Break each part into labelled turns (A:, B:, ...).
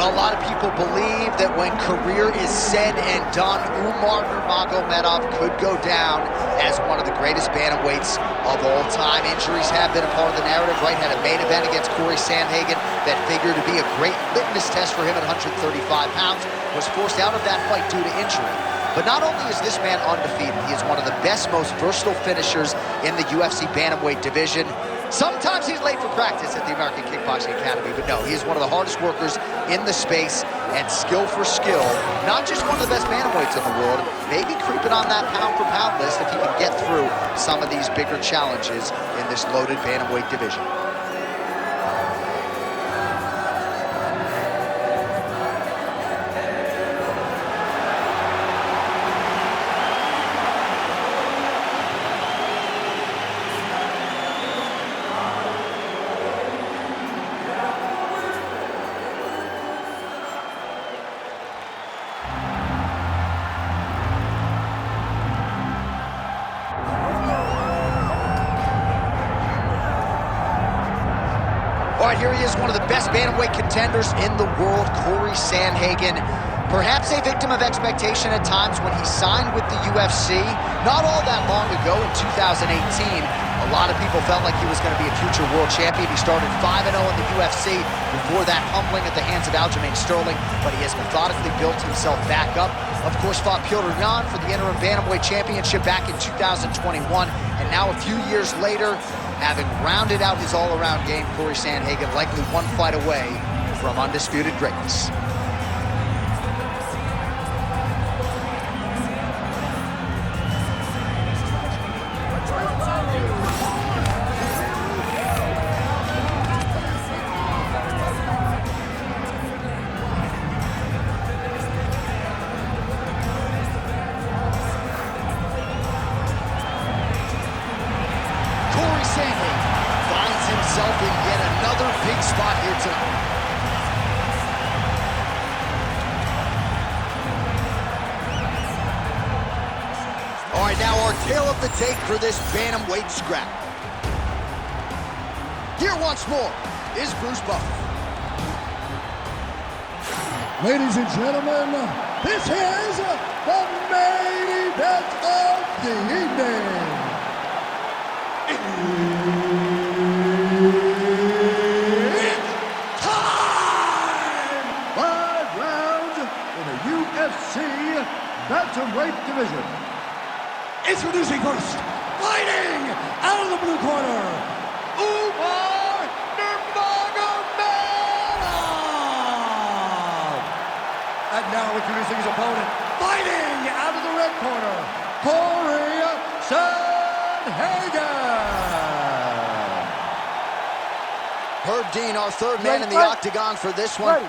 A: Well, a lot of people believe that when career is said and done, Umar Nurmagomedov could go down as one of the greatest bantamweights of all time. Injuries have been a part of the narrative, right? Had a main event against Cory Sandhagen that figured to be a great litmus test for him at 135 pounds. Was forced out of that fight due to injury. But not only is this man undefeated, he is one of the best, most versatile finishers in the UFC bantamweight division. Sometimes he's late for practice at the American Kickboxing Academy, but no, he is one of the hardest workers in the space, and skill for skill, not just one of the best bantamweights in the world, maybe creeping on that pound-for-pound list if he can get through some of these bigger challenges in this loaded bantamweight division. All right, here he is, one of the best bantamweight contenders in the world, Cory Sandhagen. Perhaps a victim of expectation at times when he signed with the UFC. Not all that long ago, in 2018, a lot of people felt like he was going to be a future world champion. He started 5-0 in the UFC, before that humbling at the hands of Aljamain Sterling, but he has methodically built himself back up. Of course, fought Petr Yan for the interim bantamweight championship back in 2021, and now a few years later, having rounded out his all-around game, Cory Sandhagen likely one fight away from undisputed greatness. Finds himself in yet another big spot here tonight. All right, now our tale of the tape for this bantamweight scrap. Here once more is Bruce Buffer.
B: Ladies and gentlemen, this is the main event of the evening. It's time! 5 rounds in the UFC bantamweight division. Introducing first, fighting out of the blue corner, Umar Nurmagomedov. And now introducing his opponent, fighting out of the red corner, Cory Sandhagen.
A: Herb Dean, our third man in the octagon for this one.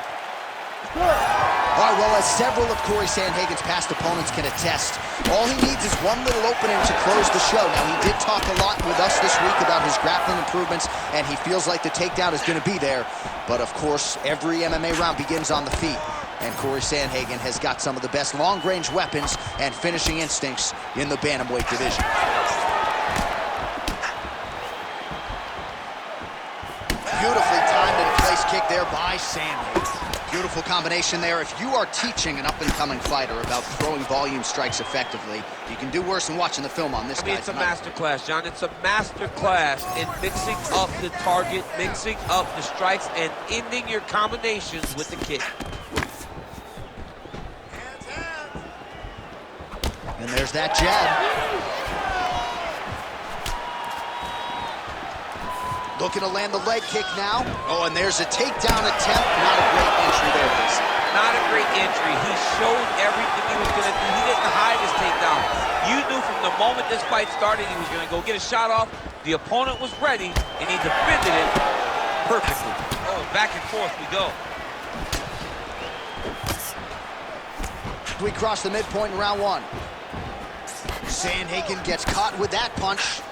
A: All right, well, as several of Cory Sandhagen's past opponents can attest, all he needs is one little opening to close the show. Now, he did talk a lot with us this week about his grappling improvements, and he feels like the takedown is going to be there. But, of course, every MMA round begins on the feet, and Cory Sandhagen has got some of the best long-range weapons and finishing instincts in the bantamweight division. Beautifully timed and placed kick there by Sandhagen. Beautiful combination there. If you are teaching an up-and-coming fighter about throwing volume strikes effectively, you can do worse than watching the film on this guy.
C: It's a master class, John. It's a master class in mixing up the target, mixing up the strikes, and ending your combinations with the kick.
A: And there's that jab. Looking to land the leg kick now. Oh, and there's a takedown attempt. Not a great entry there, Lisa.
C: Not a great entry. He showed everything he was going to do. He didn't hide his takedown. You knew from the moment this fight started he was going to go get a shot off. The opponent was ready, and he defended it perfectly. Oh, back and forth we go.
A: We cross the midpoint in round one. Sandhagen gets caught with that punch.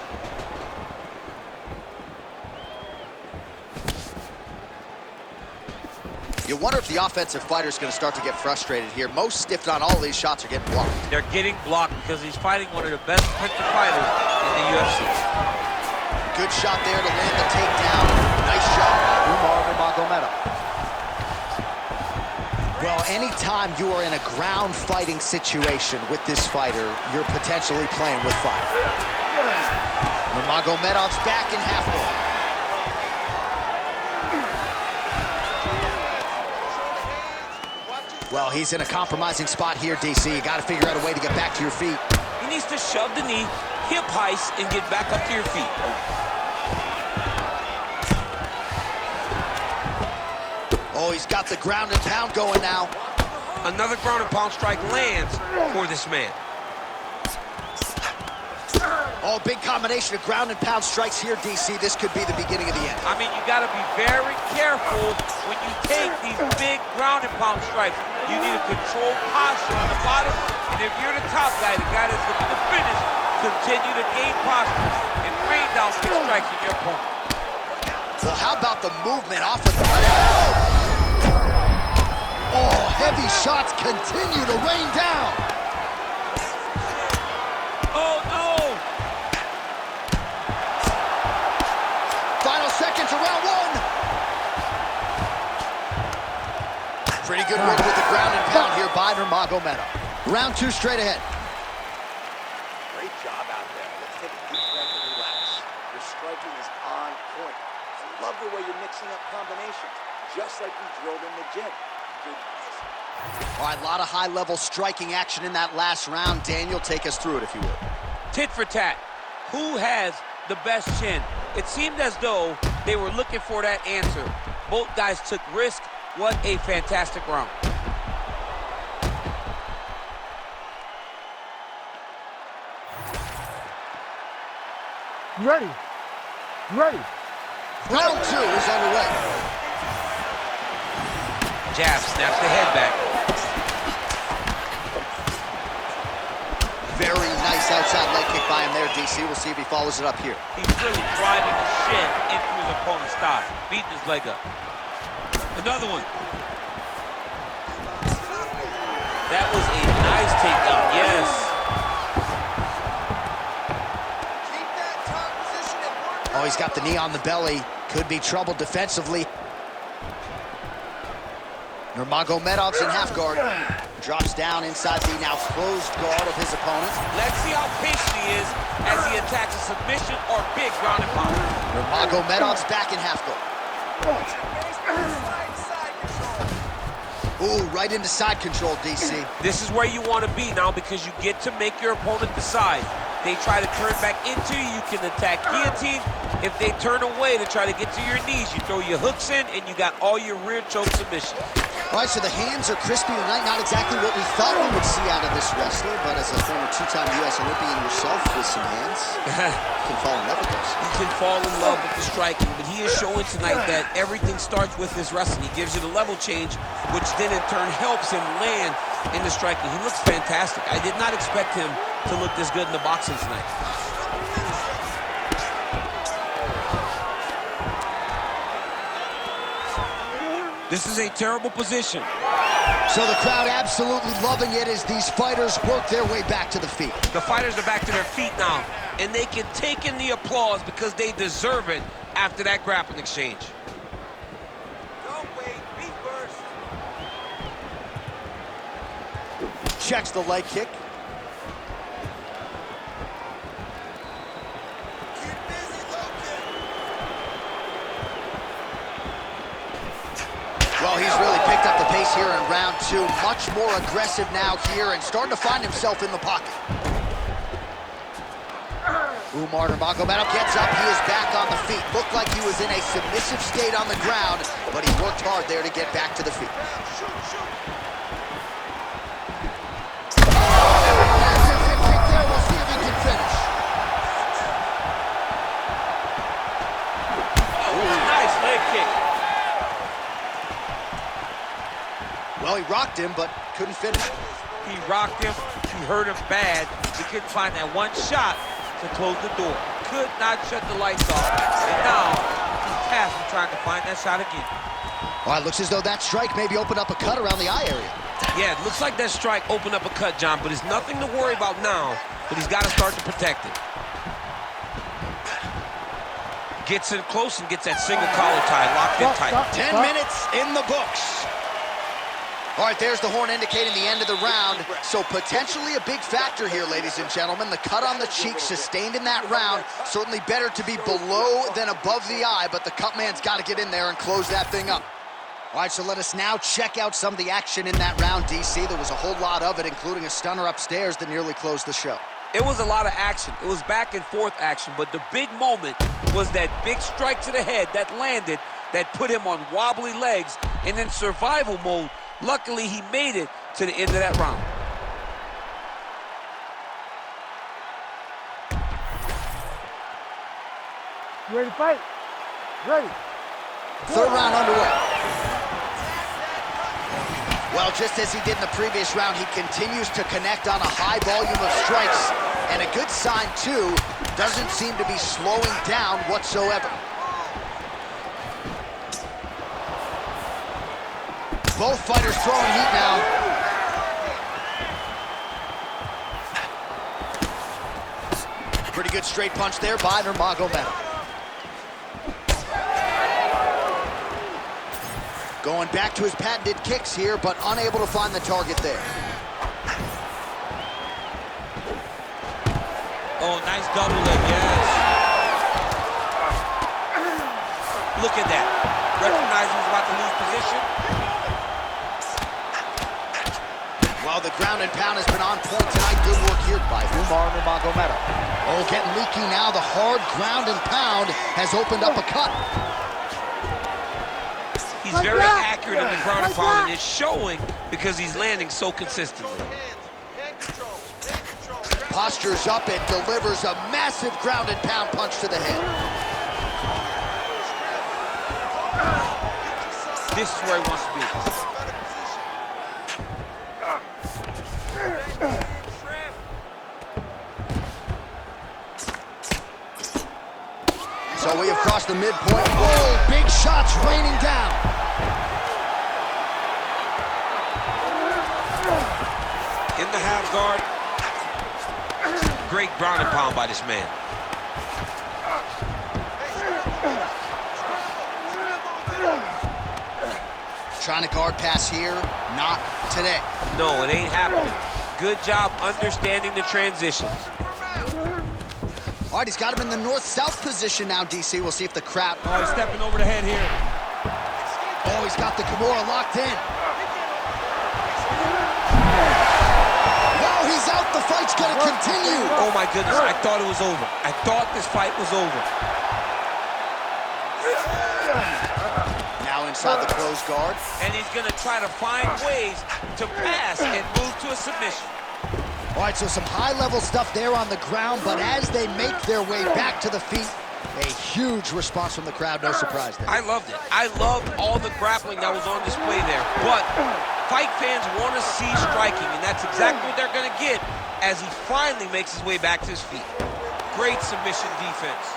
A: You wonder if the offensive fighter is going to start to get frustrated here. Most, if not all, of these shots are getting blocked.
C: They're getting blocked because he's fighting one of the best puncher fighters in the UFC.
A: Good shot there to land the takedown. Nice shot by Umar Nurmagomedov. Well, anytime you are in a ground fighting situation with this fighter, you're potentially playing with fire. Nurmagomedov's back in half guard. Well, he's in a compromising spot here, DC. You got to figure out a way to get back to your feet.
C: He needs to shove the knee, hip heist, and get back up to your feet.
A: Oh, he's got the ground and pound going now.
C: Another ground and pound strike lands for this man.
A: Oh, big combination of ground and pound strikes here, DC. This could be the beginning of the end.
C: I mean, you got to be very careful when you take these big ground and pound strikes. You need a controlled posture on the bottom, and if you're the top guy, the guy that's looking to finish, continue to gain posture and rain down big strikes on your opponent.
A: Well, how about the movement off of the... Oh, heavy shots continue to rain down.
C: Oh, no!
A: Final seconds of round one. Pretty good work with the ground and pound here by Nurmagomedov. Round two straight ahead.
D: Great job out there. Let's take a deep breath and relax. Your striking is on point. I love the way you're mixing up combinations, just like you drilled in the gym.
A: All right, a lot of high-level striking action in that last round. Daniel, take us through it, if you would.
C: Tit for tat. Who has the best chin? It seemed as though they were looking for that answer. Both guys took risk. What a fantastic round.
E: Ready.
A: Round two is underway.
C: Jab snaps the head back.
A: Very nice outside leg kick by him there, DC. We'll see if he follows it up here.
C: He's really driving the shin into his opponent's thigh, beating his leg up. Another one. That was a nice takedown, yes.
A: Oh, he's got the knee on the belly. Could be trouble defensively. Nurmagomedov's in half guard. Drops down inside the now closed guard of his opponent.
C: Let's see how patient he is as he attacks a submission or big ground and pound.
A: Nurmagomedov's back in half guard. Ooh, right into side control, DC.
C: This is where you want to be now because you get to make your opponent decide. They try to turn back into you, you can attack guillotine. If they turn away to try to get to your knees, you throw your hooks in and you got all your rear choke submissions.
A: All right, so the hands are crispy tonight. Not exactly what we thought we would see out of this wrestler, but as a former two-time U.S. Olympian yourself with some hands, you can fall in love with those.
C: You can fall in love with the striking, but he is showing tonight that everything starts with his wrestling. He gives you the level change, which then in turn helps him land in the striking. He looks fantastic. I did not expect him to look this good in the boxing tonight. This is a terrible position.
A: So the crowd absolutely loving it as these fighters work their way back to the feet.
C: The fighters are back to their feet now, and they can take in the applause because they deserve it after that grappling exchange.
D: Don't wait, be first.
A: Checks the leg kick. Well, he's really picked up the pace here in round two. Much more aggressive now here and starting to find himself in the pocket. Umar Nurmagomedov gets up. He is back on the feet. Looked like he was in a submissive state on the ground, but he worked hard there to get back to the feet. We'll see if he can finish.
C: Oh, nice leg kick.
A: Well, he rocked him, but couldn't finish.
C: He rocked him. He hurt him bad. He couldn't find that one shot to close the door. Could not shut the lights off. And now he's tasked with trying to find that shot again.
A: Well, it looks as though that strike maybe opened up a cut around the eye area.
C: Yeah, it looks like that strike opened up a cut, John, but it's nothing to worry about now, but he's got to start to protect it. Gets in close and gets that single collar tie locked in tight.
A: 10 minutes in the books. All right, there's the horn indicating the end of the round. So potentially a big factor here, ladies and gentlemen. The cut on the cheek sustained in that round. Certainly better to be below than above the eye, but the cut man's got to get in there and close that thing up. All right, so let us now check out some of the action in that round, DC. There was a whole lot of it, including a stunner upstairs that nearly closed the show.
C: It was a lot of action. It was back and forth action, but the big moment was that big strike to the head that landed, that put him on wobbly legs, and in survival mode. Luckily, he made it to the end of that round.
E: You ready to fight? Ready.
A: Third round underway. Well, just as he did in the previous round, he continues to connect on a high volume of strikes. And a good sign, too, doesn't seem to be slowing down whatsoever. Both fighters throwing heat now. Pretty good straight punch there by Nurmagomedov. Going back to his patented kicks here, but unable to find the target there.
C: Oh, nice double leg, yes. Look at that. Recognizing he's about to lose position.
A: Well, the ground and pound has been on point tonight. Good work here by Umar Nurmagomedov. Oh, getting leaky now. The hard ground and pound has opened up a cut.
C: He's very accurate on the ground and pound, and it's showing because he's landing so consistently.
A: Postures up and delivers a massive ground and pound punch to the head.
C: This is where he wants to be.
A: So we have crossed the midpoint. Whoa, big shots raining down.
C: In the half guard. Great ground and pound by this man.
A: Trying to guard pass here, not today.
C: No, it ain't happening. Good job understanding the transitions.
A: All right, he's got him in the north-south position now, DC. We'll see if the crowd...
C: Oh, he's stepping over the head here.
A: Oh, he's got the Kimura locked in. Wow, he's out. The fight's gonna continue.
C: Oh, my goodness. I thought it was over. I thought this fight was over.
A: Now inside the closed guard.
C: And he's going to try to find ways to pass and move to a submission.
A: All right, so some high-level stuff there on the ground, but as they make their way back to the feet, a huge response from the crowd, no surprise there.
C: I loved it. I loved all the grappling that was on display there. But fight fans want to see striking, and that's exactly what they're going to get as he finally makes his way back to his feet. Great submission defense.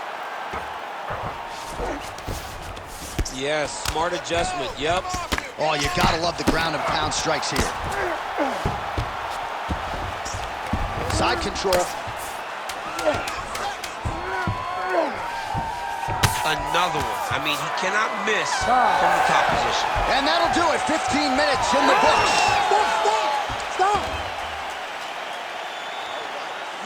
C: Yes, smart adjustment, yep.
A: Oh, you gotta love the ground and pound strikes here. Side control.
C: Another one. I mean, he cannot miss from the top position.
A: And that'll do it. 15 minutes in the books.
E: Stop!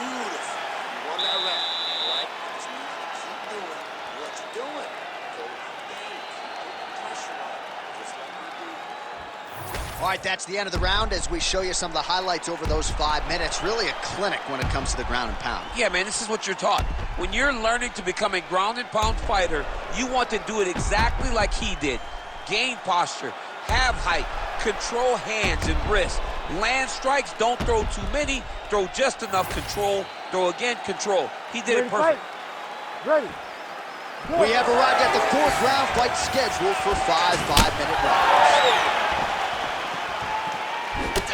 D: Beautiful. You won that round, all right? Just need you to keep doing what you're doing. Go to the game. Keep putting pressure on. Just like you do.
A: All right, that's the end of the round as we show you some of the highlights over those 5 minutes. Really a clinic when it comes to the ground and pound.
C: Yeah, man, this is what you're taught. When you're learning to become a ground and pound fighter, you want to do it exactly like he did. Gain posture, have height, control hands and wrists. Land strikes, don't throw too many, throw just enough, control, throw again, control. He did it perfect.
E: Ready.
A: We have arrived at the 4th round fight scheduled for 5 5-minute rounds.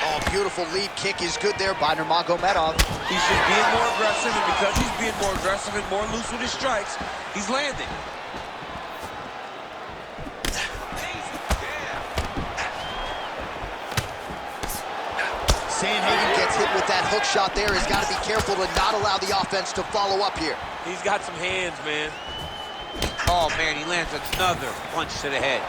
A: Oh, beautiful lead kick is good there by Nurmagomedov.
C: He's just being more aggressive, and because he's being more aggressive and more loose with his strikes, he's landing.
A: Sandhagen gets hit with that hook shot there. He's got to be careful to not allow the offense to follow up here.
C: He's got some hands, man. Oh, man, he lands another punch to the head.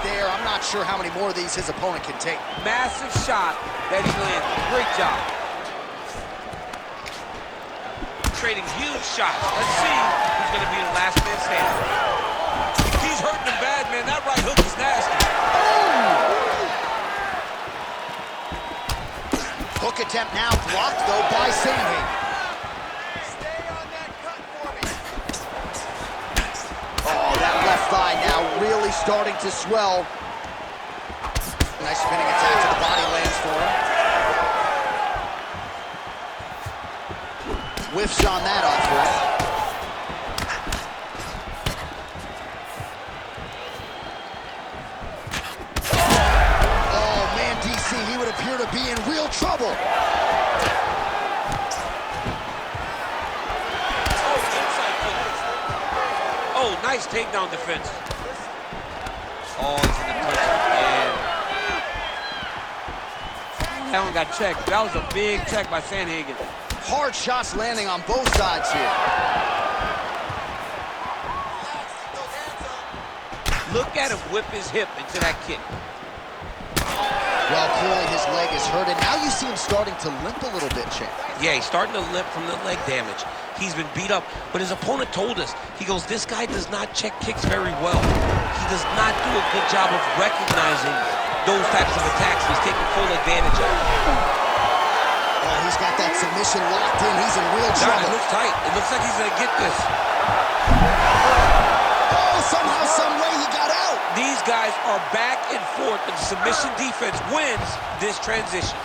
A: there. I'm not sure how many more of these his opponent can take.
C: Massive shot that he landed. Great job. Trading huge shots. Let's see who's going to be the last man standing. He's hurting him bad, man. That right hook is nasty.
A: Hook attempt now blocked, though, by Sandhagen.
D: Stay on that cut for me.
A: Oh, that left thigh now really starting to swell. Nice spinning attack to the body lands for him. Whiffs on that offering. Oh, man, DC, he would appear to be in real trouble.
C: Oh, nice takedown defense. Oh, he's in the touch again. That one got checked. That was a big check by Sandhagen.
A: Hard shots landing on both sides here.
C: Look at him whip his hip into that kick.
A: Well, clearly his leg is hurt, and now you see him starting to limp a little bit, Champ.
C: Yeah, he's starting to limp from the leg damage. He's been beat up, but his opponent told us, he goes, this guy does not check kicks very well. He does not do a good job of recognizing those types of attacks. He's taking full advantage of it.
A: Oh, he's got that submission locked in. He's in real trouble.
C: It looks tight. It looks like he's going to get this.
A: Oh, somehow, some way he got out.
C: These guys are back and forth, and the submission defense wins this transition.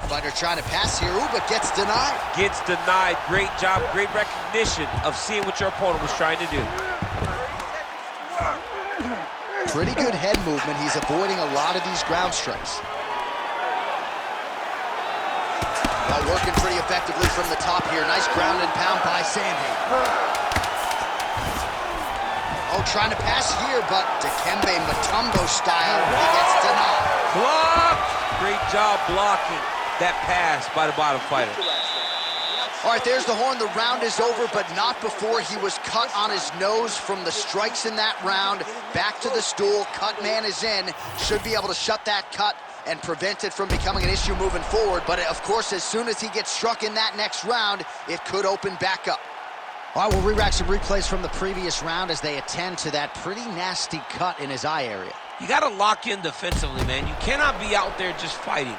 A: Fighter trying to pass here, but gets denied.
C: Gets denied. Great job, great recognition of seeing what your opponent was trying to do.
A: Pretty good head movement. He's avoiding a lot of these ground strikes. Well, working pretty effectively from the top here. Nice ground and pound by Sandhagen. Oh, trying to pass here, but Dikembe Mutombo style, he gets denied.
C: Blocked! Great job blocking that pass by the bottom fighter.
A: All right, there's the horn. The round is over, but not before he was cut on his nose from the strikes in that round. Back to the stool. Cut man is in. Should be able to shut that cut and prevent it from becoming an issue moving forward. But, of course, as soon as he gets struck in that next round, it could open back up. All right, we'll re-rack some replays from the previous round as they attend to that pretty nasty cut in his eye area.
C: You got to lock in defensively, man. You cannot be out there just fighting.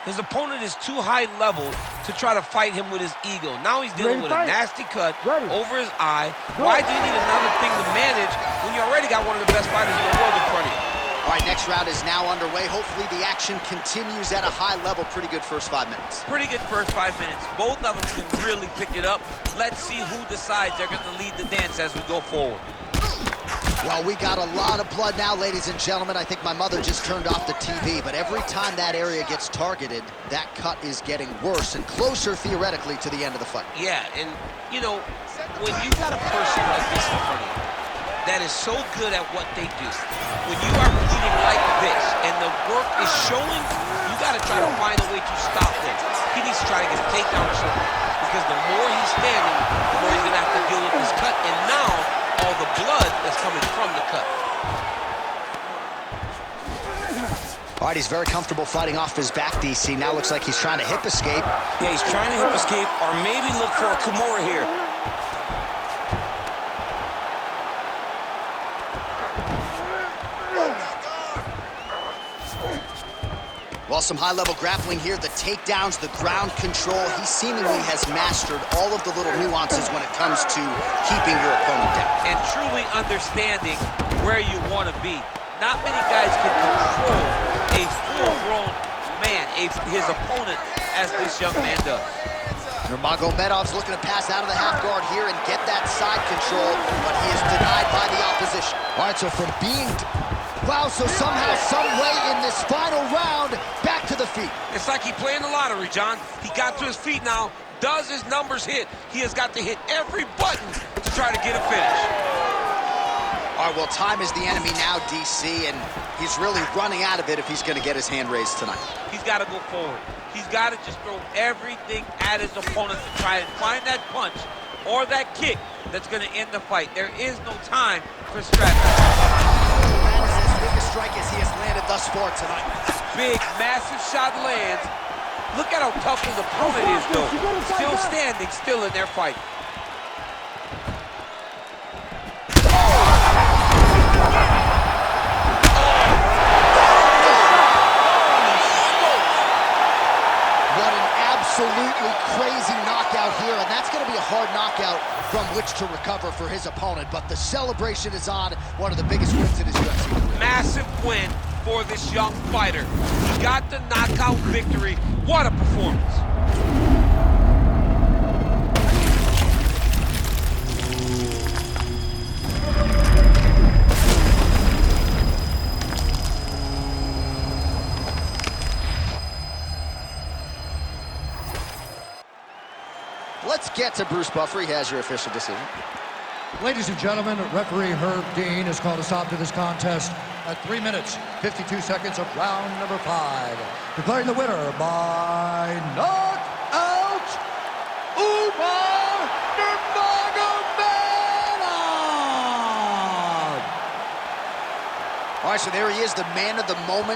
C: His opponent is too high level to try to fight him with his ego. Now he's dealing with a nasty cut over his eye. Why do you need another thing to manage when you already got one of the best fighters in the world in front of you?
A: All right, next round is now underway. Hopefully the action continues at a high level. Pretty good first 5 minutes.
C: Pretty good first 5 minutes. Both of them can really pick it up. Let's see who decides they're going to lead the dance as we go forward.
A: Well, we got a lot of blood now, ladies and gentlemen. I think my mother just turned off the TV, but every time that area gets targeted, that cut is getting worse and closer, theoretically, to the end of the fight.
C: Yeah, and, you know, when you got a person like this in front of you that is so good at what they do, when you are bleeding like this and the work is showing, you got to try to find a way to stop him. He needs to try to get a takedown or something, because the more he's standing, the more he's going to have to deal with this cut, and now all the blood that's coming from the cut.
A: All right, he's very comfortable fighting off his back, DC. Now looks like he's trying to hip escape.
C: Yeah, he's trying to hip escape, or maybe look for a Kimura here.
A: Well, some high-level grappling here, the takedowns, the ground control. He seemingly has mastered all of the little nuances when it comes to keeping your opponent down.
C: And truly understanding where you want to be. Not many guys can control a full-grown man, his opponent, as this young man does.
A: Nurmagomedov's looking to pass out of the half guard here and get that side control, but he is denied by the opposition. All right, so from being... Wow, so somehow, some way in this final round, back to the feet.
C: It's like he's playing the lottery, John. He got to his feet now. Does his numbers hit? He has got to hit every button to try to get a finish.
A: All right, well, time is the enemy now, DC, and he's really running out of it if he's going to get his hand raised tonight.
C: He's got to go forward. He's got to just throw everything at his opponent to try and find that punch or that kick that's going to end the fight. There is no time for strategy.
A: That is as big a strike as he has landed thus far tonight.
C: Big, massive shot lands. Look at how tough his opponent is, though. Still standing, still in their fight.
A: What an absolutely crazy knockout here, and that's going to be a hard knockout from which to recover for his opponent, but the celebration is on. One of the biggest wins in his UFC career.
C: Massive win for this young fighter. He got the knockout victory. What a performance.
A: Let's get to Bruce Buffer. He has your official decision.
B: Ladies and gentlemen, referee Herb Dean has called a stop to this contest at 3 minutes, 52 seconds of round number 5. Declaring the winner by knockout, Umar Nurmagomedov!
A: All right, so there he is, the man of the moment.